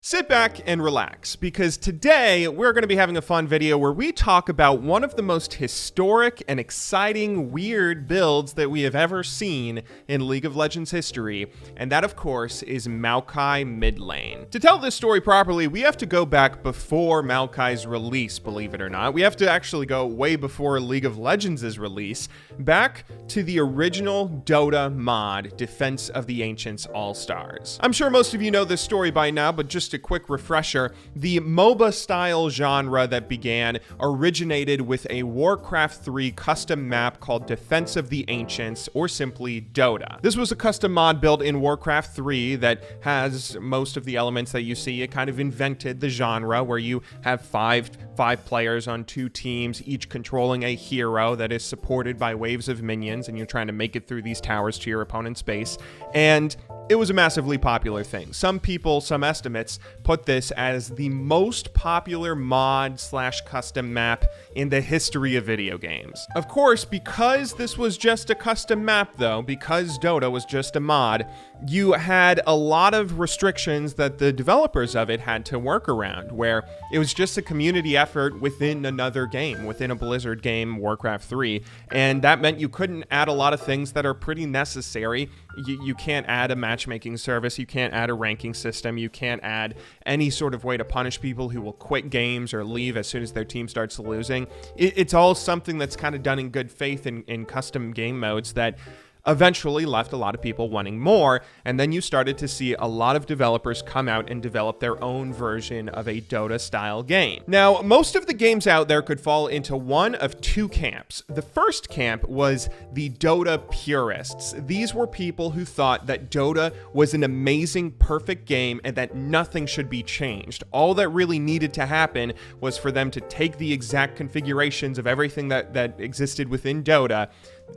Sit back and relax, because today we're going to be having a fun video where we talk about one of the most historic and exciting weird builds that we have ever seen in League of Legends history, and that of course is Maokai mid lane. To tell this story properly, we have to go back before Maokai's release, believe it or not. We have to actually go way before League of Legends' release, back to the original Dota mod, Defense of the Ancients All-Stars. I'm sure most of you know this story by now, but just a quick refresher, the MOBA style genre that began originated with a Warcraft 3 custom map called Defense of the Ancients, or simply Dota. This was a custom mod built in Warcraft 3 that has most of the elements that you see. It kind of invented the genre where you have five players on two teams, each controlling a hero that is supported by waves of minions, and you're trying to make it through these towers to your opponent's base. And it was a massively popular thing. Some people, some estimates, put this as the most popular mod slash custom map in the history of video games. Of course, because this was just a custom map though, because Dota was just a mod, you had a lot of restrictions that the developers of it had to work around, where it was just a community effort within another game, within a Blizzard game, Warcraft 3, and that meant you couldn't add a lot of things that are pretty necessary. You can't add a matchmaking service, you can't add a ranking system, you can't add any sort of way to punish people who will quit games or leave as soon as their team starts losing. It's all something that's kind of done in good faith in custom game modes that eventually left a lot of people wanting more, and then you started to see a lot of developers come out and develop their own version of a Dota-style game. Now, most of the games out there could fall into one of two camps. The first camp was the Dota purists. These were people who thought that Dota was an amazing, perfect game and that nothing should be changed. All that really needed to happen was for them to take the exact configurations of everything that existed within Dota,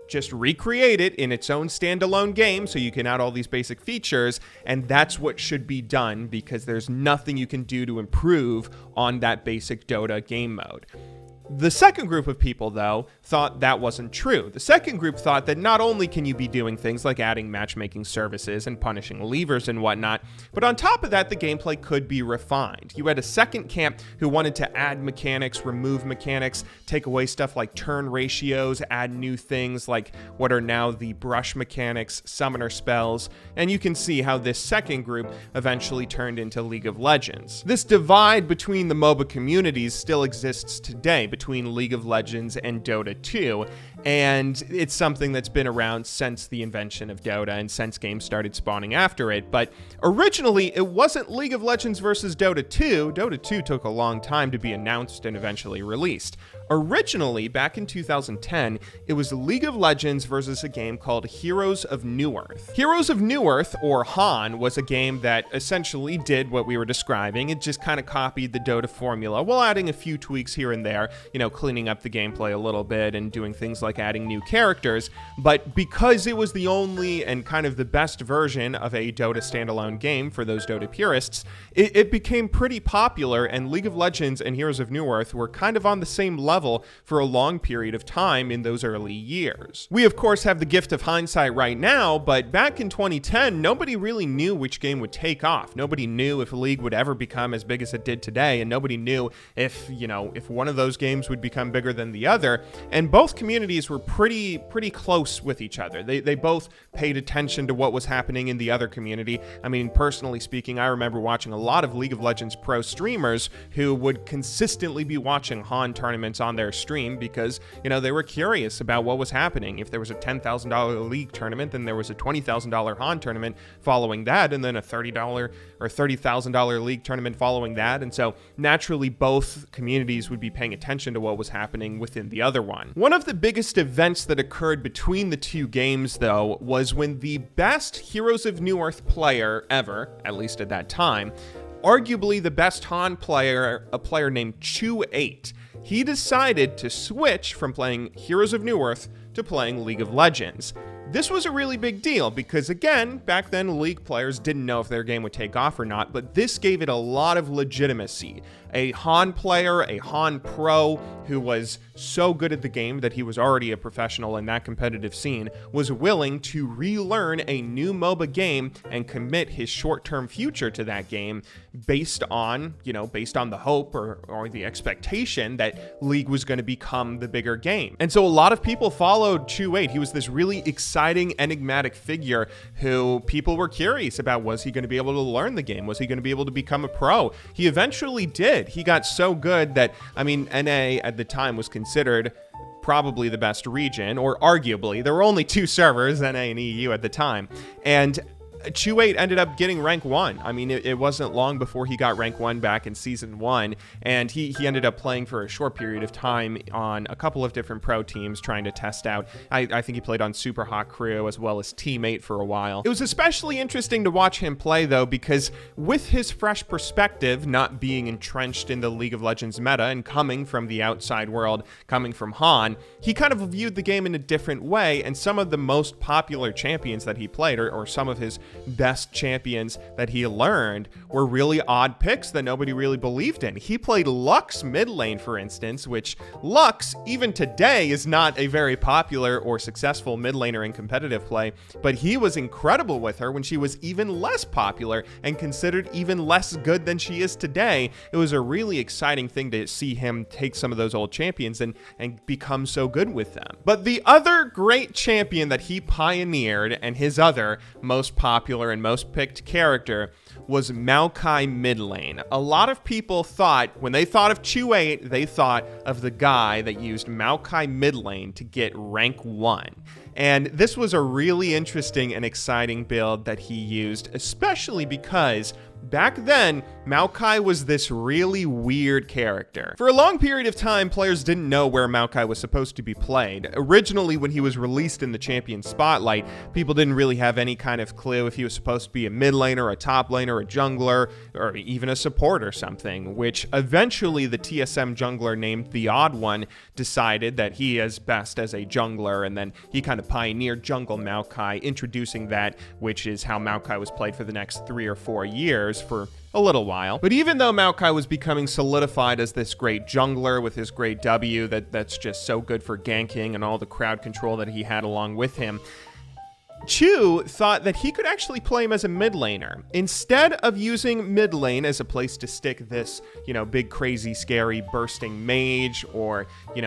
just recreate it in its own standalone game so you can add all these basic features, and that's what should be done because there's nothing you can do to improve on that basic Dota game mode. The second group of people, though, thought that wasn't true. The second group thought that not only can you be doing things like adding matchmaking services and punishing leavers and whatnot, but on top of that, the gameplay could be refined. You had a second camp who wanted to add mechanics, remove mechanics, take away stuff like turn ratios, add new things like what are now the brush mechanics, summoner spells, and you can see how this second group eventually turned into League of Legends. This divide between the MOBA communities still exists today, between League of Legends and Dota 2, and it's something that's been around since the invention of Dota and since games started spawning after it. But originally, it wasn't League of Legends versus Dota 2. Dota 2 took a long time to be announced and eventually released. Originally, back in 2010, it was League of Legends versus a game called Heroes of Newerth. Heroes of Newerth, or Han, was a game that essentially did what we were describing. It just kind of copied the Dota formula while adding a few tweaks here and there, cleaning up the gameplay a little bit and doing things like adding new characters. But because it was the only and kind of the best version of a Dota standalone game for those Dota purists, it became pretty popular, and League of Legends and Heroes of Newerth were kind of on the same level for a long period of time in those early years. We, of course, have the gift of hindsight right now, but back in 2010, nobody really knew which game would take off. Nobody knew if League would ever become as big as it did today, and nobody knew if one of those games would become bigger than the other, and both communities were pretty close with each other. They both paid attention to what was happening in the other community. I mean, personally speaking, I remember watching a lot of League of Legends pro streamers who would consistently be watching Han tournaments on their stream because, they were curious about what was happening. If there was a $10,000 League tournament, then there was a $20,000 Han tournament following that, and then a $30 or $30,000 League tournament following that, and so naturally both communities would be paying attention to what was happening within the other one. One of the biggest events that occurred between the two games, though, was when the best Heroes of Newerth player ever, at least at that time, arguably the best Han player, a player named Chu8, he decided to switch from playing Heroes of Newerth to playing League of Legends. This was a really big deal because, again, back then League players didn't know if their game would take off or not, but this gave it a lot of legitimacy. A Han player, a Han pro who was so good at the game that he was already a professional in that competitive scene, was willing to relearn a new MOBA game and commit his short-term future to that game based on the hope or the expectation that League was going to become the bigger game. And so a lot of people followed Chu-8. He was this really exciting, enigmatic figure who people were curious about. Was he going to be able to learn the game? Was he going to be able to become a pro? He eventually did. He got so good that, NA at the time was considered probably the best region, or arguably. There were only 2 servers, NA and EU at the time. And Chu-8 ended up getting rank 1. It wasn't long before he got rank 1 back in season 1, and he ended up playing for a short period of time on a couple of different pro teams trying to test out. I think he played on Super Hot Crew as well as Teammate for a while. It was especially interesting to watch him play, though, because with his fresh perspective, not being entrenched in the League of Legends meta and coming from the outside world, coming from Han, he kind of viewed the game in a different way, and some of the most popular champions that he played, or some of his best champions that he learned, were really odd picks that nobody really believed in. He played Lux mid lane, for instance, which Lux, even today, is not a very popular or successful mid laner in competitive play, but he was incredible with her when she was even less popular and considered even less good than she is today. It was a really exciting thing to see him take some of those old champions and become so good with them. But the other great champion that he pioneered, and his other most popular and most picked character, was Maokai mid lane. A lot of people thought, when they thought of Chu-8, they thought of the guy that used Maokai mid lane to get rank 1. And this was a really interesting and exciting build that he used, especially because back then, Maokai was this really weird character. For a long period of time, players didn't know where Maokai was supposed to be played. Originally, when he was released in the champion spotlight, people didn't really have any kind of clue if he was supposed to be a mid laner, a top laner, a jungler, or even a support or something, which eventually the TSM jungler named The Odd One decided that he is best as a jungler, and then he kind of pioneered jungle Maokai, introducing that, which is how Maokai was played for the next 3 or 4 years for a little while. But even though Maokai was becoming solidified as this great jungler with his great W that's just so good for ganking and all the crowd control that he had along with him, Chu thought that he could actually play him as a mid laner. Instead of using mid lane as a place to stick this, big, crazy, scary, bursting mage, or,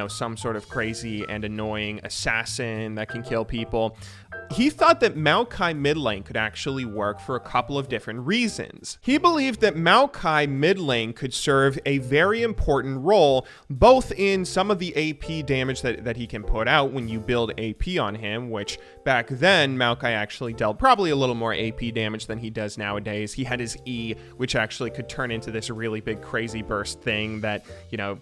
some sort of crazy and annoying assassin that can kill people, he thought that Maokai mid lane could actually work for a couple of different reasons. He believed that Maokai mid lane could serve a very important role, both in some of the AP damage that he can put out when you build AP on him, which back then Maokai actually dealt probably a little more AP damage than he does nowadays. He had his E, which actually could turn into this really big crazy burst thing that,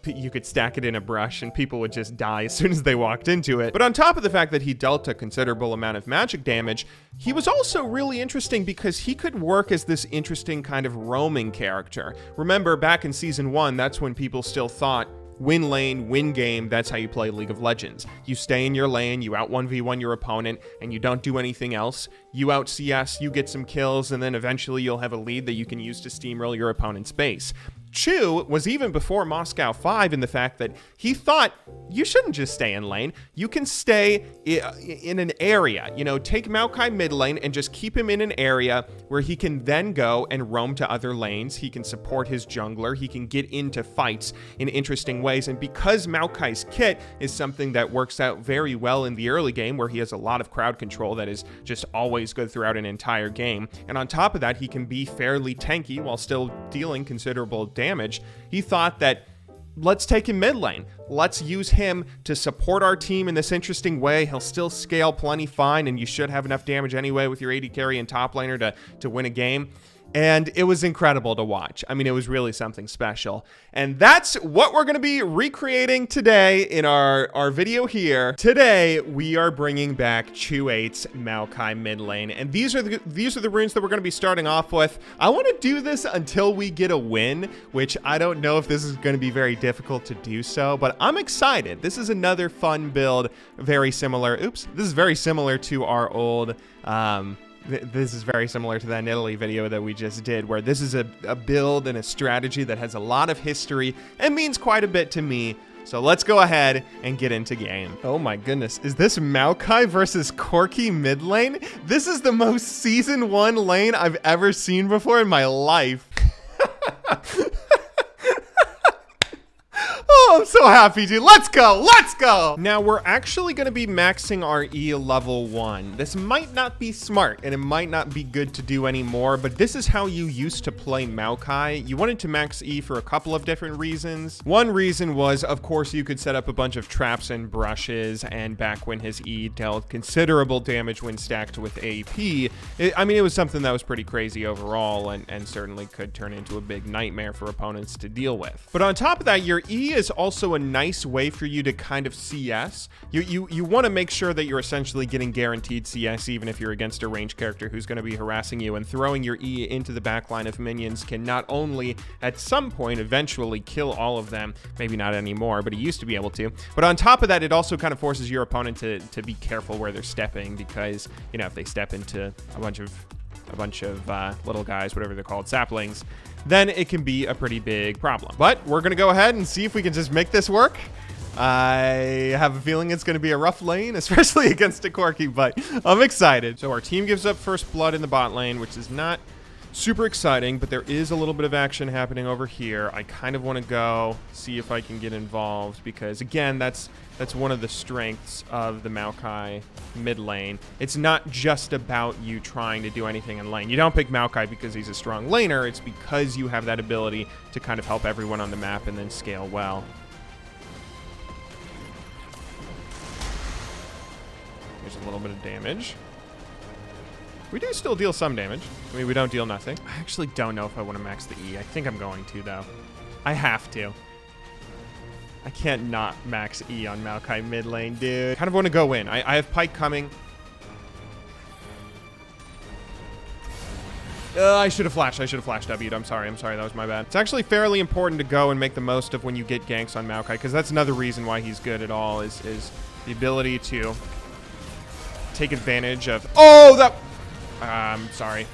you could stack it in a brush and people would just die as soon as they walked into it. But on top of the fact that he dealt a considerable amount of magic damage, he was also really interesting because he could work as this interesting kind of roaming character. Remember, back in Season 1, that's when people still thought win lane, win game, that's how you play League of Legends. You stay in your lane, you out 1v1 your opponent, and you don't do anything else. You out CS, you get some kills, and then eventually you'll have a lead that you can use to steamroll your opponent's base. Chu was even before Moscow 5 in the fact that he thought you shouldn't just stay in lane. You can stay in an area. Take Maokai mid lane and just keep him in an area where he can then go and roam to other lanes. He can support his jungler. He can get into fights in interesting ways. And because Maokai's kit is something that works out very well in the early game, where he has a lot of crowd control that is just always good throughout an entire game, and on top of that, he can be fairly tanky while still dealing considerable damage, he thought that let's take him mid lane. Let's use him to support our team in this interesting way. He'll still scale plenty fine, and you should have enough damage anyway with your AD carry and top laner to win a game. And it was incredible to watch. I mean, it was really something special. And that's what we're going to be recreating today in our video here. Today, we are bringing back Chu8's Maokai mid lane. And these are the runes that we're going to be starting off with. I want to do this until we get a win, which I don't know if this is going to be very difficult to do so, but I'm excited. This is another fun build, very similar. Oops, this is very similar to our old... This is very similar to that Italy video that we just did, where this is a build and a strategy that has a lot of history and means quite a bit to me. So let's go ahead and get into game. Oh my goodness, is this Maokai versus Corki mid lane? This is the most season 1 lane I've ever seen before in my life. Oh, I'm so happy, dude. Let's go. Let's go. Now, we're actually going to be maxing our E level 1. This might not be smart, and it might not be good to do anymore, but this is how you used to play Maokai. You wanted to max E for a couple of different reasons. One reason was, of course, you could set up a bunch of traps and brushes, and back when his E dealt considerable damage when stacked with AP, I mean, it was something that was pretty crazy overall, and certainly could turn into a big nightmare for opponents to deal with. But on top of that, your E is also a nice way for you to kind of CS. You want to make sure that you're essentially getting guaranteed CS even if you're against a ranged character who's going to be harassing you, and throwing your E into the back line of minions can not only at some point eventually kill all of them, maybe not anymore, but he used to be able to, but on top of that, it also kind of forces your opponent to be careful where they're stepping, because, you know, if they step into a bunch of little guys, whatever they're called, saplings, then it can be a pretty big problem. But we're going to go ahead and see if we can just make this work. I have a feeling it's going to be a rough lane, especially against a Corki, but I'm excited. So our team gives up first blood in the bot lane, which is not super exciting, but there is a little bit of action happening over here. I kind of want to go see if I can get involved, because again, that's one of the strengths of the Maokai mid lane. It's not just about you trying to do anything in lane. You don't pick Maokai because he's a strong laner. It's because you have that ability to kind of help everyone on the map and then scale well. There's a little bit of damage. We do still deal some damage. I mean, we don't deal nothing. I actually don't know if I want to max the E. I think I'm going to, though. I have to. I can't not max E on Maokai mid lane, dude. Kind of want to go in. I have Pike coming. I should have flashed. I should have flashed W'd. I'm sorry. That was my bad. It's actually fairly important to go and make the most of when you get ganks on Maokai, because that's another reason why he's good at all, is the ability to take advantage of... Oh, that... I'm sorry.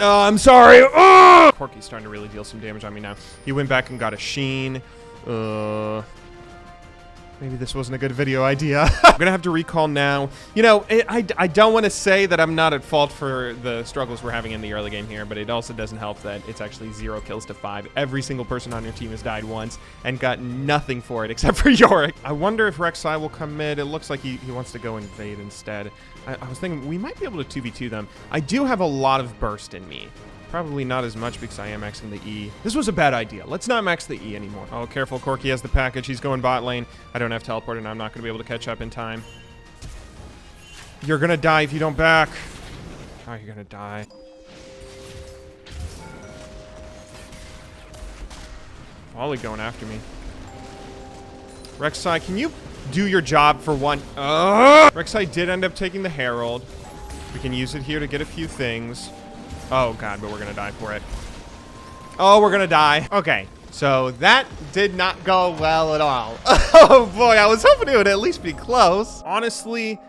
Oh, I'm sorry. Oh! Corki's starting to really deal some damage on me now. He went back and got a Sheen. Maybe this wasn't a good video idea. I'm gonna have to recall now. You know, I don't want to say that I'm not at fault for the struggles we're having in the early game here, but it also doesn't help that it's actually 0 kills to 5. Every single person on your team has died once and got nothing for it except for Yorick. I wonder if Rek'Sai will come mid. It looks like he wants to go invade instead. I was thinking we might be able to 2v2 them. I do have a lot of burst in me. Probably not as much because I am maxing the E. This was a bad idea. Let's not max the E anymore. Oh, careful. Corki has the package. He's going bot lane. I don't have teleport, and I'm not going to be able to catch up in time. You're going to die if you don't back. Oh, you're going to die. Volley going after me. Rek'Sai, can you do your job for one? Rek'Sai did end up taking the Herald. We can use it here to get a few things. Oh, God, but we're going to die for it. Oh, we're going to die. Okay, so that did not go well at all. Oh, boy, I was hoping it would at least be close. Honestly,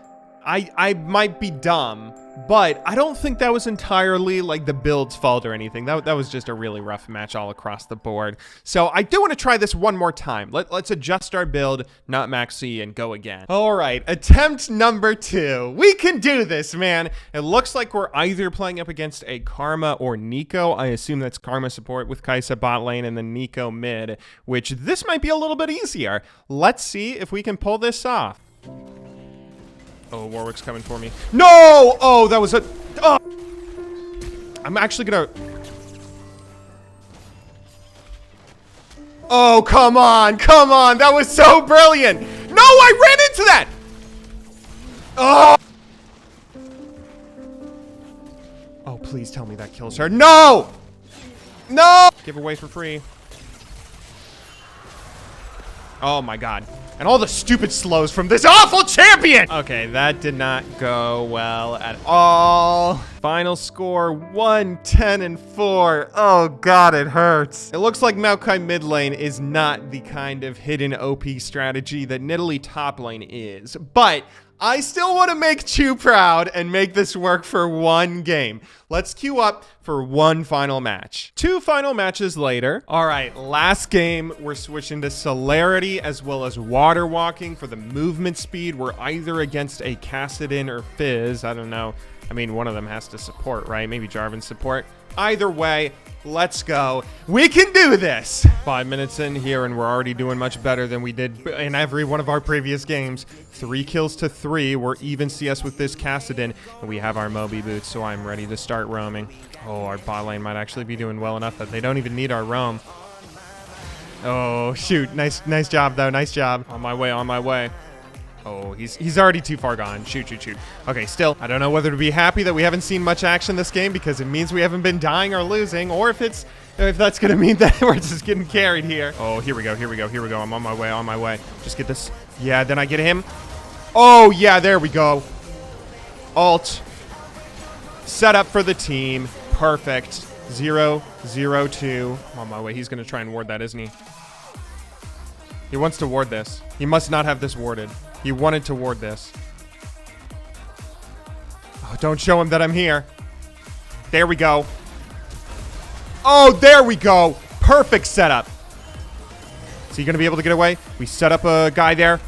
I might be dumb, but I don't think that was entirely like the build's fault or anything. That was just a really rough match all across the board. So I do want to try this one more time. Let's adjust our build, not max C, and go again. All right, attempt number 2. We can do this, man. It looks like we're either playing up against a Karma or Nico. I assume that's Karma support with Kai'Sa bot lane and then Nico mid, which this might be a little bit easier. Let's see if we can pull this off. Oh, Warwick's coming for me. No! Oh, that was a... Oh! I'm actually gonna... Oh, come on! Come on! That was so brilliant! No, I ran into that! Oh! Please tell me that kills her. No! No! Give away for free. Oh my god. And all the stupid slows from this awful champion! Okay, that did not go well at all. Final score, 1-10-4. Oh god, it hurts. It looks like Maokai mid lane is not the kind of hidden OP strategy that Nidalee top lane is. But I still want to make Chu proud and make this work for one game. Let's queue up for one final match. 2 final matches later. All right, last game, we're switching to celerity as well as water walking for the movement speed. We're either against a Kassadin or Fizz. I don't know. I mean, one of them has to support, right? Maybe Jarvan support. Either way, let's go. We can do this. 5 minutes in here, and we're already doing much better than we did in every one of our previous games. 3 kills to 3. We're even CS with this Kassadin, and we have our Moby boots, so I'm ready to start roaming. Oh, our bot lane might actually be doing well enough that they don't even need our roam. Oh, shoot. Nice job, though. Nice job. On my way, on my way. Oh, he's already too far gone. Shoot. Okay, still, I don't know whether to be happy that we haven't seen much action this game because it means we haven't been dying or losing, or if that's gonna mean that we're just getting carried here. Oh, here we go. I'm on my way. Just get this. Yeah, then I get him. Oh, yeah, there we go. Alt. Set up for the team. Perfect. 0-0-2. I'm on my way. He's gonna try and ward that, isn't he? He wants to ward this. He must not have this warded. He wanted to ward this. Oh, don't show him that I'm here. There we go. Oh, there we go. Perfect setup. Is he going to be able to get away? We set up a guy there.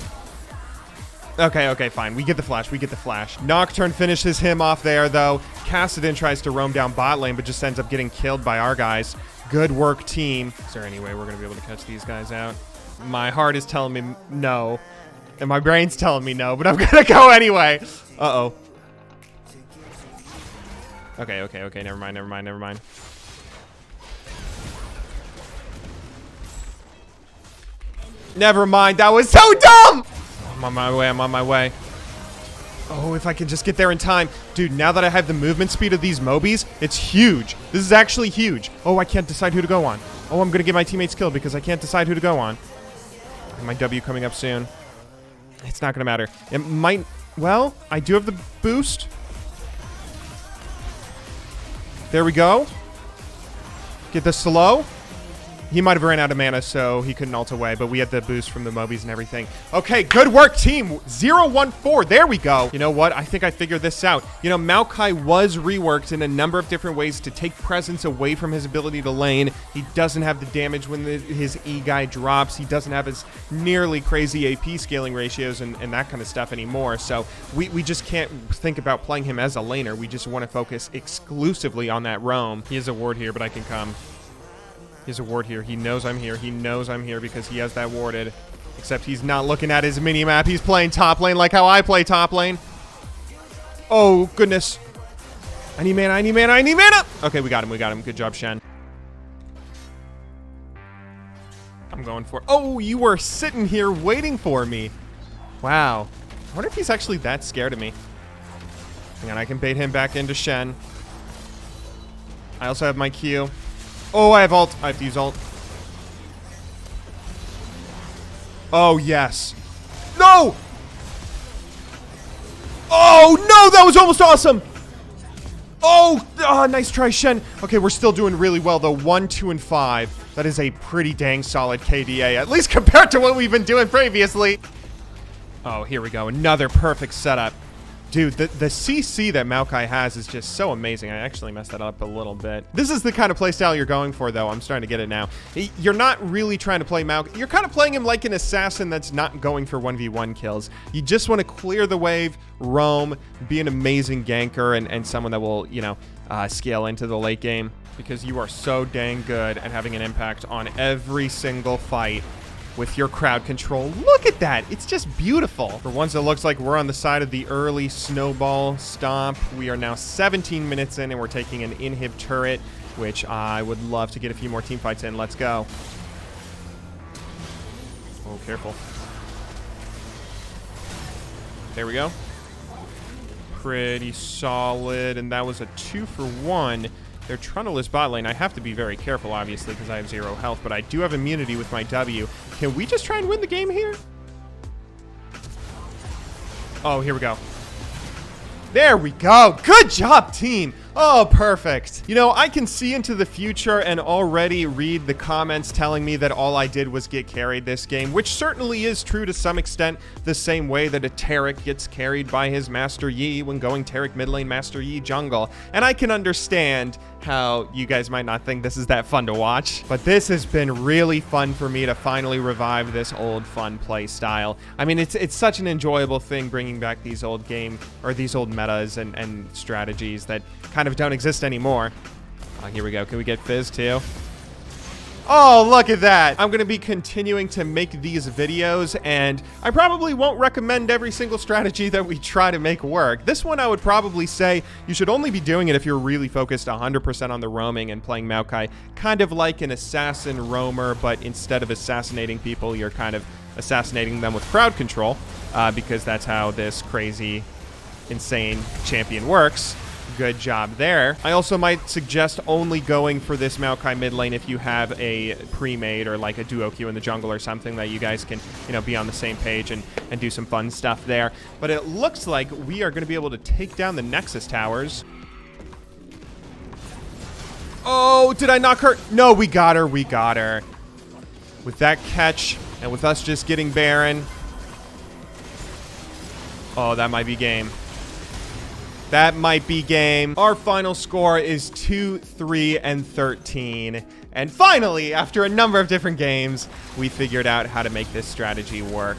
Okay, fine. We get the flash. Nocturne finishes him off there, though. Kassadin tries to roam down bot lane, but just ends up getting killed by our guys. Good work, team. Is there any way we're going to be able to catch these guys out? My heart is telling me no. And my brain's telling me no, but I'm gonna go anyway. Uh-oh. Okay. Never mind. Never mind. That was so dumb! I'm on my way. Oh, if I can just get there in time. Dude, now that I have the movement speed of these Mobies, it's huge. This is actually huge. Oh, I can't decide who to go on. Oh, I'm gonna get my teammates killed because I can't decide who to go on. My W coming up soon. It's not going to matter. It might... Well, I do have the boost. There we go. Get the slow. He might have ran out of mana, so he couldn't ult away, but we had the boost from the Mobies and everything. Okay, good work, team. 0-1-4. There we go. You know what? I think I figured this out. You know, Maokai was reworked in a number of different ways to take presence away from his ability to lane. He doesn't have the damage when his E guy drops. He doesn't have his nearly crazy AP scaling ratios and that kind of stuff anymore. So we just can't think about playing him as a laner. We just want to focus exclusively on that roam. He has a ward here, but I can come. He has a ward here. He knows I'm here. He knows I'm here because he has that warded. Except he's not looking at his mini-map. He's playing top lane like how I play top lane. Oh, goodness. I need mana. Okay, we got him. Good job, Shen. I'm going for... Oh, you were sitting here waiting for me. Wow. I wonder if he's actually that scared of me. Hang on, I can bait him back into Shen. I also have my Q. Oh, I have ult. I have to use ult. Oh, yes. No! Oh, no! That was almost awesome! Oh, nice try, Shen. Okay, we're still doing really well, though. 1, 2, and 5. That is a pretty dang solid KDA, at least compared to what we've been doing previously. Oh, here we go. Another perfect setup. Dude, the CC that Maokai has is just so amazing. I actually messed that up a little bit. This is the kind of playstyle you're going for, though. I'm starting to get it now. You're not really trying to play Maokai. You're kind of playing him like an assassin that's not going for 1v1 kills. You just want to clear the wave, roam, be an amazing ganker, and someone that will, you know, scale into the late game. Because you are so dang good at having an impact on every single fight with your crowd control. Look at that. It's just beautiful. For once, it looks like we're on the side of the early snowball stomp. We are now 17 minutes in, and we're taking an inhib turret, which I would love to get a few more team fights in. Let's go. Oh, careful. There we go. pretty solid, and that was a 2-for-1. They're Trundle's bot lane. I have to be very careful, obviously, because I have 0 health, but I do have immunity with my W. Can we just try and win the game here? Oh, here we go. There we go. Good job, team. Oh, perfect. You know, I can see into the future and already read the comments telling me that all I did was get carried this game, which certainly is true to some extent, the same way that a Taric gets carried by his Master Yi when going Taric mid lane, Master Yi jungle. And I can understand how you guys might not think this is that fun to watch, but this has been really fun for me to finally revive this old fun play style. I mean, it's such an enjoyable thing bringing back these old these old metas and strategies that kind of don't exist anymore. Here we go. Can we get Fizz too? Oh, look at that. I'm going to be continuing to make these videos, and I probably won't recommend every single strategy that we try to make work. This one I would probably say you should only be doing it if you're really focused 100% on the roaming and playing Maokai, kind of like an assassin roamer, but instead of assassinating people, you're kind of assassinating them with crowd control, because that's how this crazy, insane champion works. Good job there. I also might suggest only going for this Maokai mid lane if you have a pre-made or like a duo queue in the jungle or something that you guys can, you know, be on the same page and do some fun stuff there. But it looks like we are going to be able to take down the Nexus towers. Oh, did I knock her? No, we got her. We got her. With that catch and with us just getting Baron. Oh, that might be game. That might be game. Our final score is 2, 3, and 13. And finally, after a number of different games, we figured out how to make this strategy work.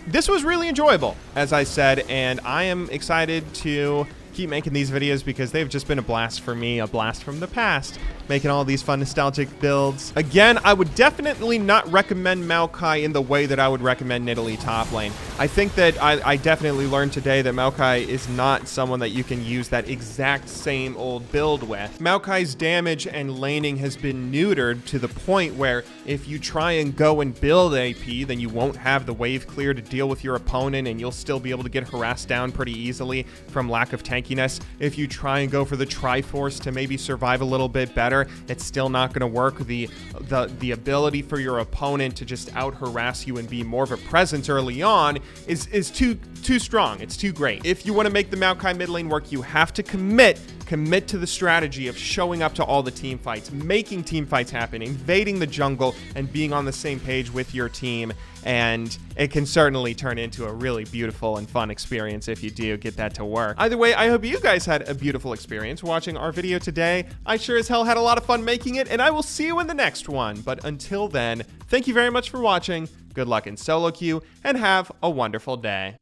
This was really enjoyable, as I said, and I am excited to keep making these videos because they've just been a blast for me, a blast from the past, making all these fun nostalgic builds. Again, I would definitely not recommend Maokai in the way that I would recommend Nidalee top lane. I think that I definitely learned today that Maokai is not someone that you can use that exact same old build with. Maokai's damage and laning has been neutered to the point where if you try and go and build AP, then you won't have the wave clear to deal with your opponent and you'll still be able to get harassed down pretty easily from lack of tankiness. If you try and go for the Triforce to maybe survive a little bit better, it's still not going to work. The ability for your opponent to just out harass you and be more of a presence early on is too strong. It's too great. If you want to make the Maokai mid lane work, you have to commit to the strategy of showing up to all the team fights, making team fights happen, invading the jungle, and being on the same page with your team. And it can certainly turn into a really beautiful and fun experience if you do get that to work. Either way, I hope you guys had a beautiful experience watching our video today. I sure as hell had a lot of fun making it, and I will see you in the next one. But until then, thank you very much for watching, good luck in solo queue, and have a wonderful day.